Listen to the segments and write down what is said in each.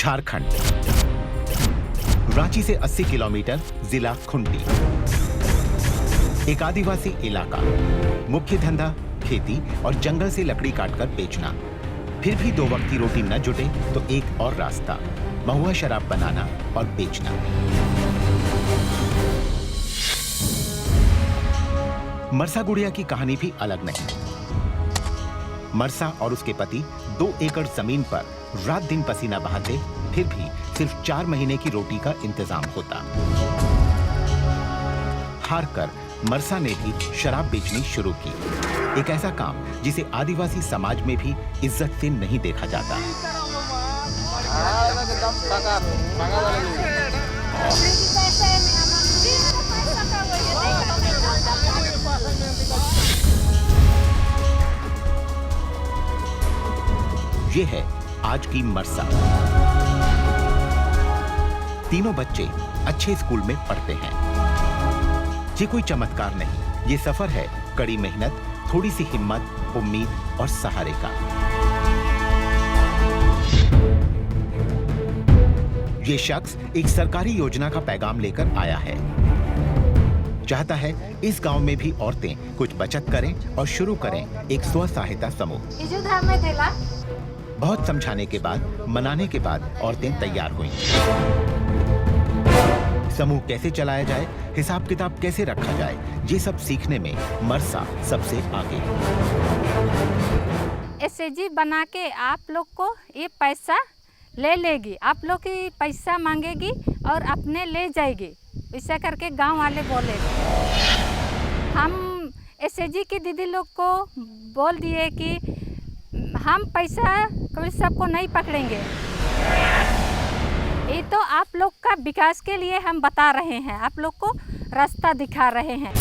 झारखंड, रांची से 80 किलोमीटर, जिला खुंटी। एक आदिवासी इलाका, मुख्य धंधा खेती और जंगल से लकड़ी काटकर बेचना। फिर भी दो वक्त की रोटी न जुटे तो एक और रास्ता, महुआ शराब बनाना और बेचना। मरसा गुड़िया की कहानी भी अलग नहीं। मरसा और उसके पति 2 एकड़ जमीन पर रात दिन पसीना बहाते, फिर भी सिर्फ 4 महीने की रोटी का इंतजाम होता। हार कर मरसा ने भी शराब बेचनी शुरू की, एक ऐसा काम जिसे आदिवासी समाज में भी इज्जत से नहीं देखा जाता। ये है आज की मरसा। तीनों बच्चे अच्छे स्कूल में पढ़ते हैं। ये कोई चमत्कार नहीं, ये सफर है कड़ी मेहनत, थोड़ी सी हिम्मत, उम्मीद और सहारे का। ये शख्स एक सरकारी योजना का पैगाम लेकर आया है। चाहता है इस गांव में भी औरतें कुछ बचत करें और शुरू करें एक स्व सहायता समूह। बहुत समझाने के बाद, मनाने के बाद औरतें तैयार हुईं। समूह कैसे चलाया जाए, हिसाब किताब कैसे रखा जाए, ये सब सीखने में मरसा सबसे आगे। एसएचजी बना के आप लोग को ये पैसा ले लेगी, आप लोग की पैसा मांगेगी और अपने ले जाएगी, ऐसा करके गांव वाले बोले। हम एसएचजी की दीदी लोग को बोल दिए कि हम पैसा कभी सबको नहीं पकड़ेंगे, ये तो आप लोग का विकास के लिए हम बता रहे हैं, आप लोग को रास्ता दिखा रहे हैं।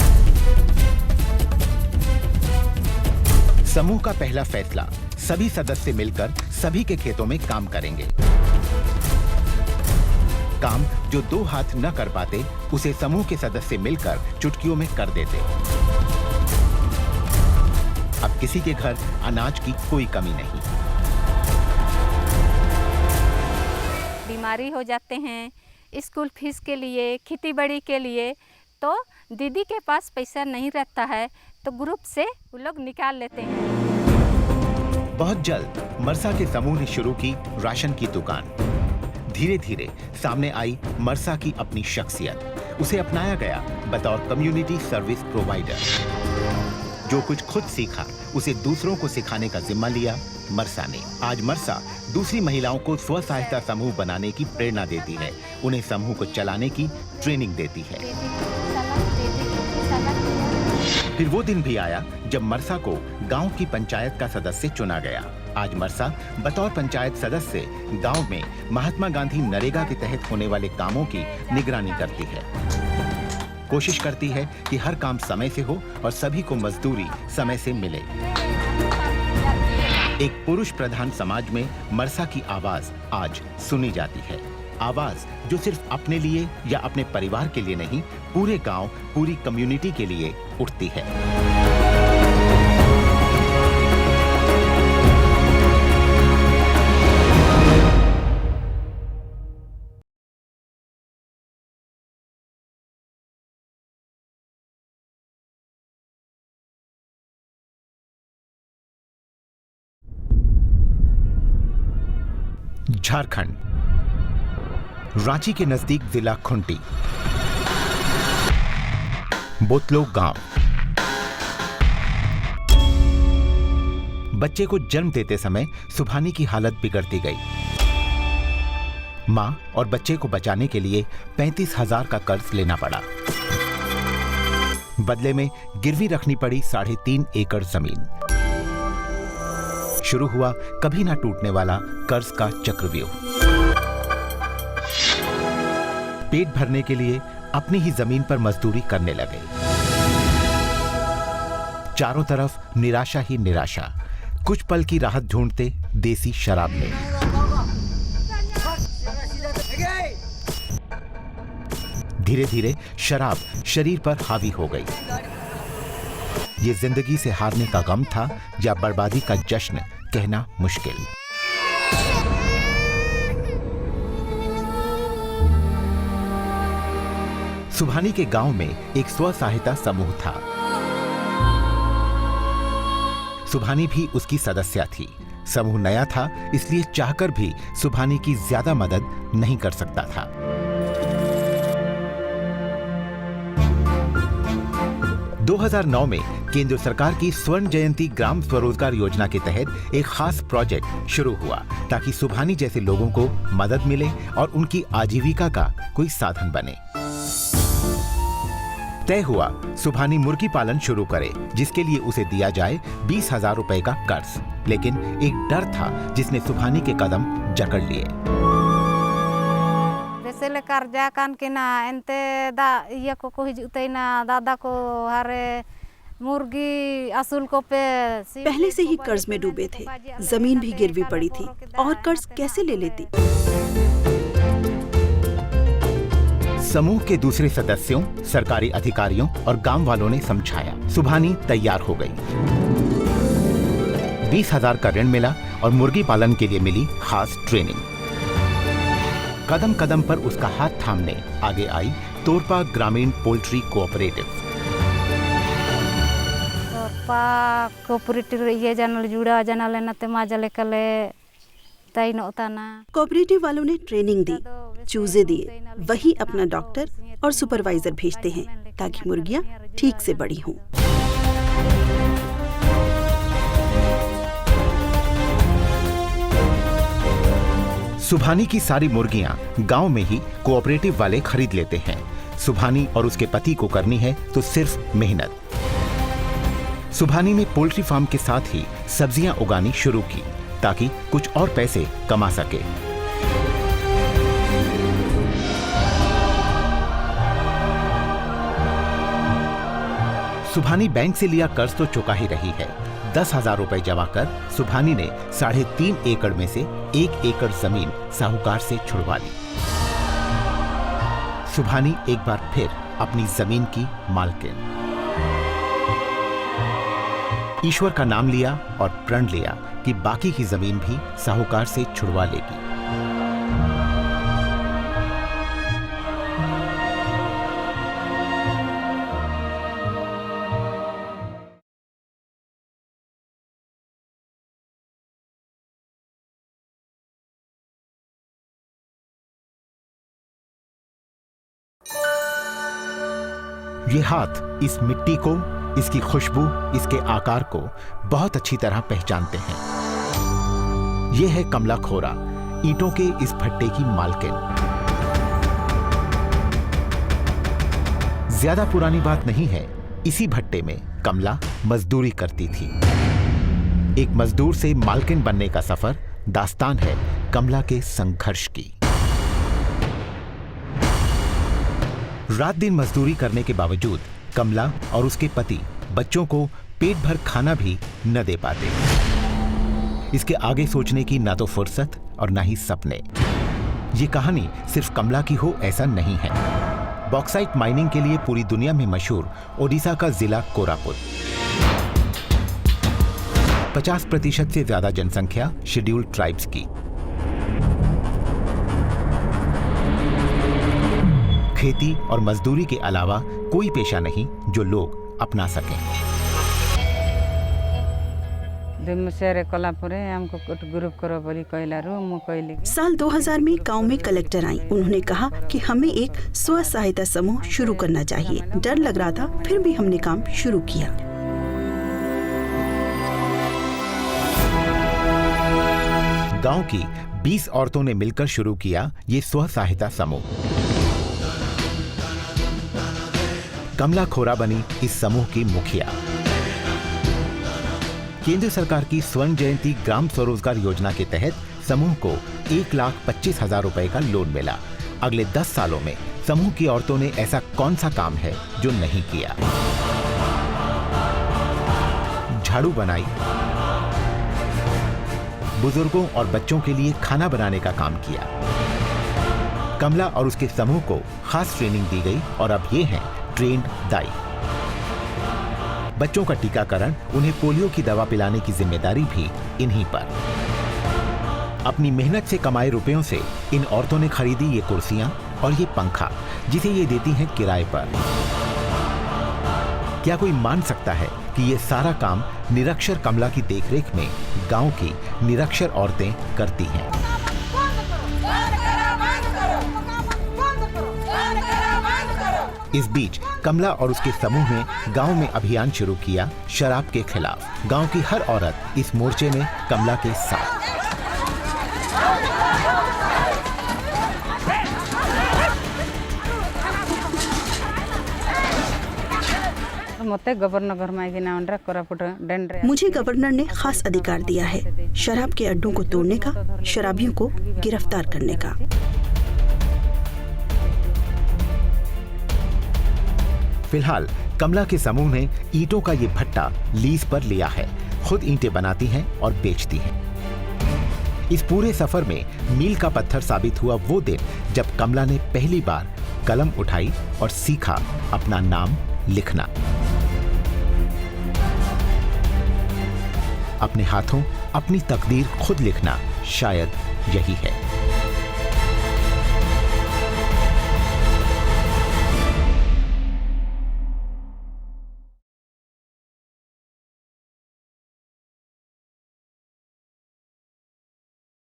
समूह का पहला फैसला, सभी सदस्य मिलकर सभी के खेतों में काम करेंगे। काम जो 2 हाथ न कर पाते, उसे समूह के सदस्य मिलकर चुटकियों में कर देते। अब किसी के घर अनाज की कोई कमी नहीं। बीमारी हो जाते हैं, स्कूल फीस के लिए, खेती बाड़ी के लिए, तो दीदी के पास पैसा नहीं रहता है तो ग्रुप से वो लोग निकाल लेते हैं। बहुत जल्द मरसा के समूह ने शुरू की राशन की दुकान। धीरे धीरे सामने आई मरसा की अपनी शख्सियत। उसे अपनाया गया बतौर कम्युनिटी सर्विस प्रोवाइडर। जो कुछ खुद सीखा उसे दूसरों को सिखाने का जिम्मा लिया मरसा ने। आज मरसा दूसरी महिलाओं को स्व सहायता समूह बनाने की प्रेरणा देती है, उन्हें समूह को चलाने की ट्रेनिंग देती है। फिर वो दिन भी आया जब मरसा को गांव की पंचायत का सदस्य चुना गया। आज मरसा बतौर पंचायत सदस्य गांव में महात्मा गांधी नरेगा के तहत होने वाले कामों की निगरानी करती है। कोशिश करती है कि हर काम समय से हो और सभी को मजदूरी समय से मिले। एक पुरुष प्रधान समाज में मरसा की आवाज आज सुनी जाती है। आवाज जो सिर्फ अपने लिए या अपने परिवार के लिए नहीं, पूरे गांव, पूरी कम्युनिटी के लिए उठती है। झारखंड, रांची के नजदीक जिला खुंटी, बोतलो गांव। बच्चे को जन्म देते समय सुभानी की हालत बिगड़ती गई। मां और बच्चे को बचाने के लिए 35,000 का कर्ज लेना पड़ा। बदले में गिरवी रखनी पड़ी 3.5 एकड़ जमीन। शुरू हुआ कभी ना टूटने वाला कर्ज का चक्रव्यूह। पेट भरने के लिए अपनी ही जमीन पर मजदूरी करने लगे। चारों तरफ निराशा ही निराशा। कुछ पल की राहत ढूंढते देसी शराब में। धीरे धीरे शराब शरीर पर हावी हो गई। ये जिंदगी से हारने का गम था या बर्बादी का जश्न, कहना मुश्किल। सुभानी के गांव में एक स्व सहायता समूह था। सुभानी भी उसकी सदस्य थी। समूह नया था, इसलिए चाहकर भी सुभानी की ज्यादा मदद नहीं कर सकता था। – 2009 में केंद्र सरकार की स्वर्ण जयंती ग्राम स्वरोजगार योजना के तहत एक खास प्रोजेक्ट शुरू हुआ ताकि सुभानी जैसे लोगों को मदद मिले और उनकी आजीविका का कोई साधन बने। तय हुआ सुभानी मुर्गी पालन शुरू करे, जिसके लिए उसे दिया जाए 20,000 रुपए का कर्ज। लेकिन एक डर था जिसने सुभानी के कदम जकड़ लिए। जैसे ले कर्जा कान के ना एंते दा ये को हिजुते ना दादा को हरे मुर्गी असूल को पे पहले से ही कर्ज में डूबे थे, जमीन भी गिरवी पड़ी थी और कर्ज कैसे ले लेती। समूह के दूसरे सदस्यों, सरकारी अधिकारियों और गांव वालों ने समझाया। सुभानी तैयार हो गई। 20,000 का ऋण मिला और मुर्गी पालन के लिए मिली खास ट्रेनिंग। कदम कदम पर उसका हाथ थामने आगे आई तोरपा ग्रामीण पोल्ट्री कोऑपरेटिव। तोरपा कोऑपरेटिव ये जानल जुड़ा जानल नते माजले कले तई नोताना। कोऑपरेटिव वालों ने ट्रेनिंग दी, चूजे दिए, वही अपना डॉक्टर और सुपरवाइजर भेजते हैं ताकि मुर्गियां ठीक से बड़ी हों। सुभानी की सारी मुर्गियां गांव में ही कोऑपरेटिव वाले खरीद लेते हैं। सुभानी और उसके पति को करनी है तो सिर्फ मेहनत। सुभानी ने पोल्ट्री फार्म के साथ ही सब्जियां उगानी शुरू की ताकि कुछ और पैसे कमा सके। सुभानी बैंक से लिया कर्ज तो चुका ही रही है। 10,000 रुपए जमा कर सुभानी ने 3.5 एकड़ में से 1 एकड़ जमीन साहूकार से छुड़वा ली। सुभानी एक बार फिर अपनी जमीन की मालकिन। ईश्वर का नाम लिया और प्रण लिया कि बाकी की जमीन भी साहूकार से छुड़वा लेगी। ये हाथ इस मिट्टी को, इसकी खुशबू, इसके आकार को बहुत अच्छी तरह पहचानते हैं। ये है कमला खोरा, ईंटों के इस भट्टे की मालकिन। ज्यादा पुरानी बात नहीं है, इसी भट्टे में कमला मजदूरी करती थी। एक मजदूर से मालकिन बनने का सफर दास्तान है कमला के संघर्ष की। रात दिन मजदूरी करने के बावजूद कमला और उसके पति बच्चों को पेट भर खाना भी न दे पाते। इसके आगे सोचने की ना तो फुर्सत और ना ही सपने। ये कहानी सिर्फ कमला की हो ऐसा नहीं है। बॉक्साइट माइनिंग के लिए पूरी दुनिया में मशहूर ओडिशा का जिला कोरापुट। 50% से ज्यादा जनसंख्या शेड्यूल्ड ट्राइब्स की। खेती और मजदूरी के अलावा कोई पेशा नहीं जो लोग अपना सकें। साल 2000 में गांव में कलेक्टर आई। उन्होंने कहा कि हमें एक स्व सहायता समूह शुरू करना चाहिए। डर लग रहा था, फिर भी हमने काम शुरू किया। गांव की 20 औरतों ने मिलकर शुरू किया ये स्व सहायता समूह। कमला खोरा बनी इस समूह की मुखिया। केंद्र सरकार की स्वर्ण जयंती ग्राम स्वरोजगार योजना के तहत समूह को 1,25,000 रुपए का लोन मिला। अगले 10 सालों में समूह की औरतों ने ऐसा कौन सा काम है जो नहीं किया। झाड़ू बनाई, बुजुर्गों और बच्चों के लिए खाना बनाने का काम किया। कमला और उसके समूह को खास ट्रेनिंग दी गई और अब ये हैं ट्रेंड दाई। बच्चों का टीकाकरण, उन्हें पोलियो की दवा पिलाने की जिम्मेदारी भी इन्हीं पर। अपनी मेहनत से कमाए रुपयों से इन औरतों ने खरीदी ये कुर्सियां, और ये पंखा जिसे ये देती हैं किराए पर। क्या कोई मान सकता है कि ये सारा काम निरक्षर कमला की देखरेख में गांव की निरक्षर औरतें करती हैं। इस बीच कमला और उसके समूह ने गांव में अभियान शुरू किया शराब के खिलाफ। गांव की हर औरत इस मोर्चे में कमला के साथ। मुझे गवर्नर ने खास अधिकार दिया है शराब के अड्डों को तोड़ने का, शराबियों को गिरफ्तार करने का। फिलहाल कमला के समूह ने ईंटों का ये भट्टा लीज पर लिया है। खुद ईंटें बनाती हैं और बेचती हैं। इस पूरे सफर में मील का पत्थर साबित हुआ वो दिन जब कमला ने पहली बार कलम उठाई और सीखा अपना नाम लिखना। अपने हाथों अपनी तकदीर खुद लिखना शायद यही है।